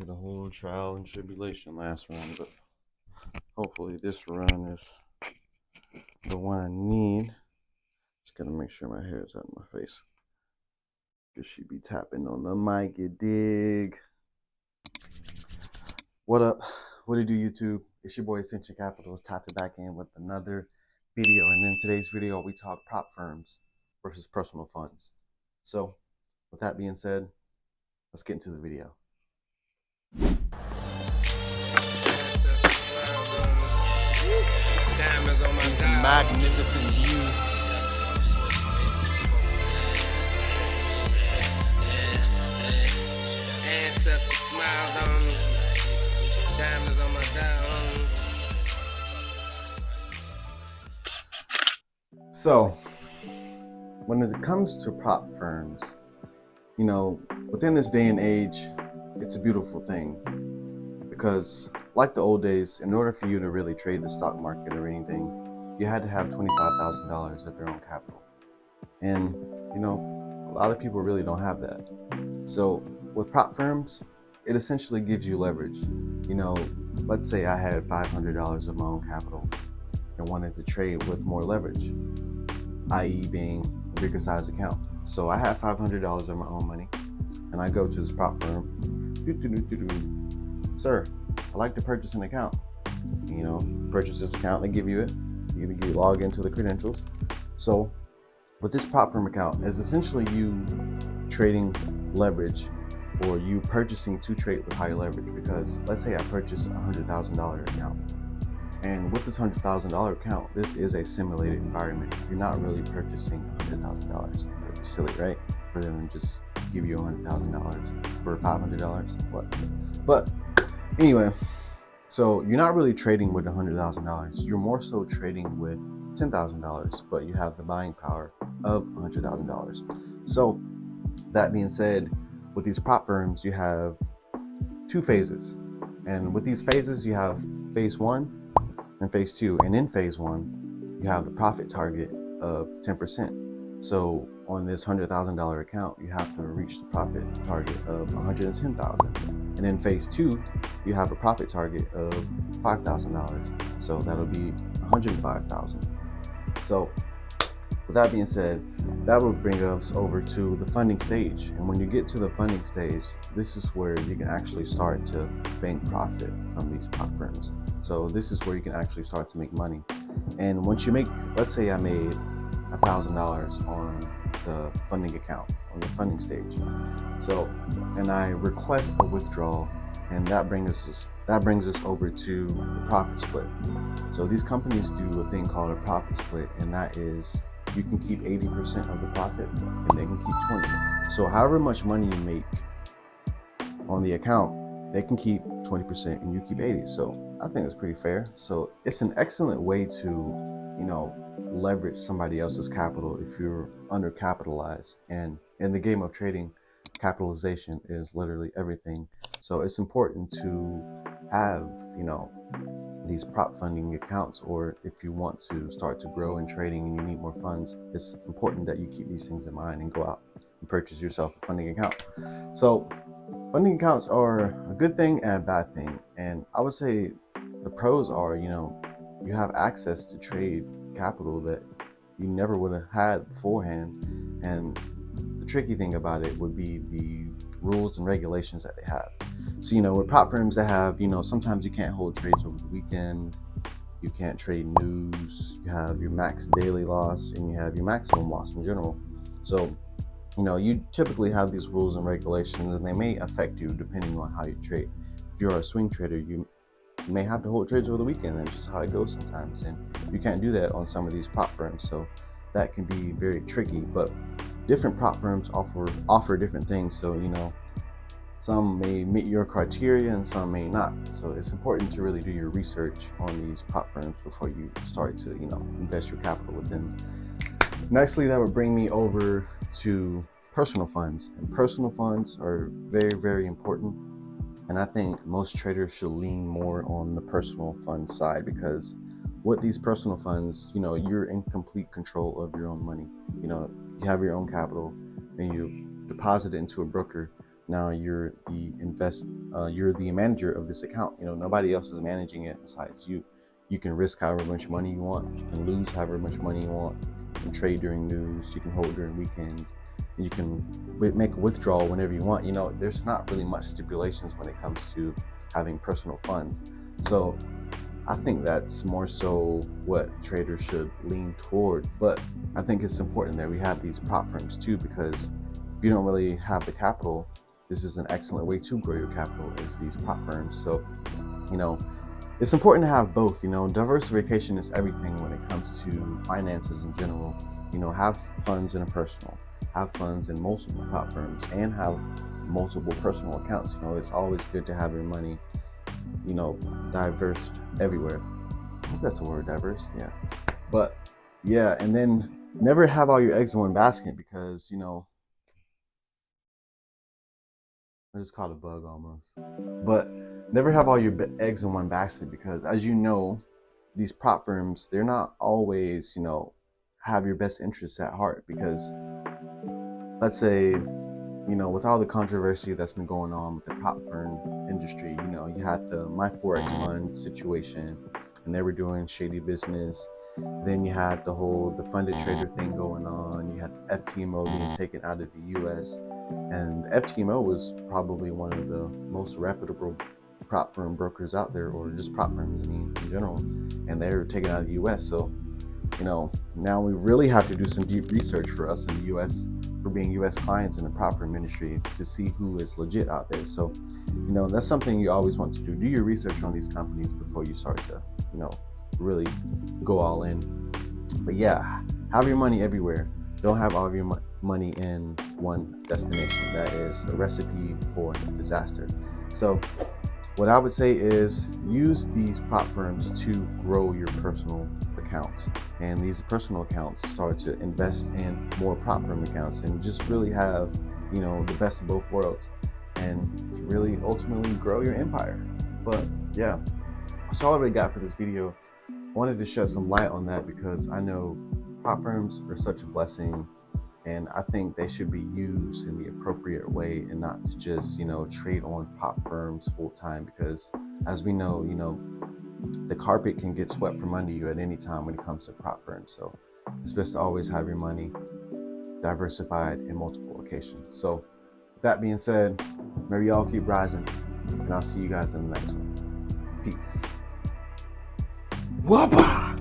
the whole trial and tribulation last run, but hopefully this run is the one I need. Just gotta make sure my hair is out of my face. Cause she be tapping on the mic, you dig? What up? What do you do, YouTube? It's your boy Ascension Capitals tapping back in with another video. And in today's video, we talk prop firms versus personal funds. So with that being said, let's get into the video. Diamonds on my These magnificent views. Ancestors smiled on me. Diamonds on my diamond. So when it comes to prop firms, you know, within this day and age, it's a beautiful thing because like the old days, in order for you to really trade the stock market or anything, you had to have $25,000 of your own capital. And, you know, a lot of people really don't have that. So with prop firms, it essentially gives you leverage. You know, let's say I had $500 of my own capital and wanted to trade with more leverage, i.e. being a bigger size account. So I have $500 of my own money and I go to this prop firm. Sir, I'd like to purchase an account. You know, purchase this account, they give you it. You log into the credentials. So with this prop firm account is essentially you trading leverage, or you purchasing to trade with higher leverage. Because let's say I purchase a $100,000 account, and with this $100,000 account, this is a simulated environment. You're not really purchasing $100,000. That'd be silly, right? For them to just give you $100,000 for $500. What? But anyway, so you're not really trading with $100,000. You're more so trading with $10,000, but you have the buying power of $100,000. So that being said, with these prop firms, you have two phases. And with these phases, you have phase 1 and phase 2. And in phase 1, you have the profit target of 10%. So on this $100,000 account, you have to reach the profit target of $110,000. And in phase 2, you have a profit target of $5,000. So that'll be $105,000. So with that being said, that would bring us over to the funding stage. And when you get to the funding stage, this is where you can actually start to bank profit from these prop firms. So this is where you can actually start to make money. And once you make, let's say I made $1,000 on the funding account, on the funding stage. So, and I request a withdrawal, and that brings us over to the profit split. So these companies do a thing called a profit split, and that is you can keep 80% of the profit and they can keep 20. So however much money you make on the account, they can keep 20% and you keep 80. So I think it's pretty fair. So it's an excellent way to, you know, leverage somebody else's capital if you're undercapitalized. And in the game of trading, capitalization is literally everything. So it's important to have, you know, these prop funding accounts, or if you want to start to grow in trading and you need more funds, it's important that you keep these things in mind and go out and purchase yourself a funding account. So funding accounts are a good thing and a bad thing. And I would say the pros are, you know, you have access to trade capital that you never would have had beforehand. And the tricky thing about it would be the rules and regulations that they have. So, you know, with prop firms that have, you know, sometimes you can't hold trades over the weekend, you can't trade news, you have your max daily loss, and you have your maximum loss in general. So, you know, you typically have these rules and regulations, and they may affect you depending on how you trade. If you're a swing trader, you may have to hold trades over the weekend, and just how it goes sometimes. And you can't do that on some of these prop firms. So that can be very tricky, but different prop firms offer different things. So, you know, some may meet your criteria and some may not. So it's important to really do your research on these prop firms before you start to, you know, invest your capital with them. Nicely, that would bring me over to personal funds. And personal funds are very, very important. And I think most traders should lean more on the personal fund side, because with these personal funds, you know, you're in complete control of your own money. You know, you have your own capital and you deposit it into a broker. Now you're the you're the manager of this account. You know, nobody else is managing it besides you. You can risk however much money you want. You can lose however much money you want. You can trade during news. You can hold during weekends. You can make a withdrawal whenever you want. You know, there's not really much stipulations when it comes to having personal funds. So I think that's more so what traders should lean toward. But I think it's important that we have these prop firms too, because if you don't really have the capital, this is an excellent way to grow your capital, is these prop firms. So, you know, it's important to have both. You know, diversification is everything when it comes to finances in general. You know, have funds in a personal, have funds in multiple prop firms, and have multiple personal accounts. You know, it's always good to have your money, you know, diverse everywhere. I think that's a word, diverse. Yeah. But yeah, and then never have all your eggs in one basket, because, you know, I just caught a bug almost. But never have all your eggs in one basket, because, as you know, these prop firms, they're not always, you know, have your best interests at heart. Because let's say, you know, with all the controversy that's been going on with the prop firm industry, you know, you had the My Forex Fund situation, and they were doing shady business. Then you had the funded trader thing going on. You had FTMO being taken out of the US. And FTMO was probably one of the most reputable prop firm brokers out there, or just prop firms, I mean, in general. And they were taken out of the US. So, you know, now we really have to do some deep research for us in the US, for being US clients in the prop firm industry, to see who is legit out there. So, you know, that's something you always want to do. Do your research on these companies before you start to, you know, really go all in. But yeah, have your money everywhere. Don't have all of your money in one destination. That is a recipe for disaster. So what I would say is, use these prop firms to grow your personal accounts, and these personal accounts start to invest in more prop firm accounts, and just really have, you know, the best of both worlds, and to really ultimately grow your empire. But yeah, that's all I really got for this video. I wanted to shed some light on that, because I know prop firms are such a blessing, and I think they should be used in the appropriate way, and not to just, you know, trade on prop firms full time. Because as we know, you know, the carpet can get swept from under you at any time when it comes to prop firms. So it's best to always have your money diversified in multiple locations. So with that being said, maybe y'all keep rising, and I'll see you guys in the next one. Peace. Whoppa!